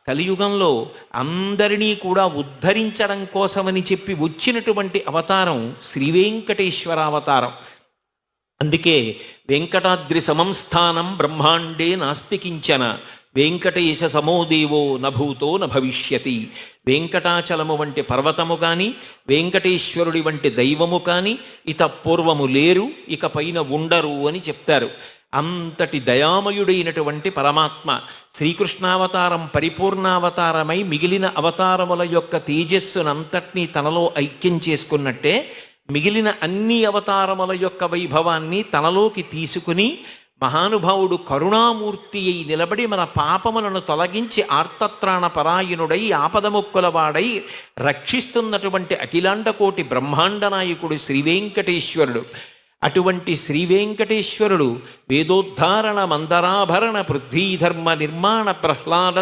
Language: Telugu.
కలియుగంలో అందరినీ కూడా ఉద్ధరించడం కోసమని చెప్పి వచ్చినటువంటి అవతారం శ్రీవేంకటేశ్వర అవతారం. అందుకే వెంకటాద్రి సమంస్థానం బ్రహ్మాండే నాస్తికించన వెంకటేశ సమోదేవో నభూతో నభవిష్యతి. వెంకటాచలము వంటి పర్వతము కానీ వెంకటేశ్వరుడి వంటి దైవము కానీ ఇత పూర్వము లేరు, ఇక పైన ఉండరు అని చెప్తారు. అంతటి దయామయుడైనటువంటి పరమాత్మ శ్రీకృష్ణావతారం పరిపూర్ణావతారమై మిగిలిన అవతారముల యొక్క తేజస్సునంతటినీ తనలో ఐక్యం చేసుకున్నట్టే మిగిలిన అన్ని అవతారముల యొక్క వైభవాన్ని తనలోకి తీసుకుని మహానుభావుడు కరుణామూర్తి అయి నిలబడి మన పాపములను తొలగించి ఆర్తత్రాణ పరాయణుడై ఆపదముక్కులవాడై రక్షిస్తున్నటువంటి అఖిలాండకోటి బ్రహ్మాండ నాయకుడు శ్రీవేంకటేశ్వరుడు. అటువంటి శ్రీవేంకటేశ్వరుడు వేదోద్ధారణ మందరాభరణ పృథ్వీధర్మ నిర్మాణ ప్రహ్లాద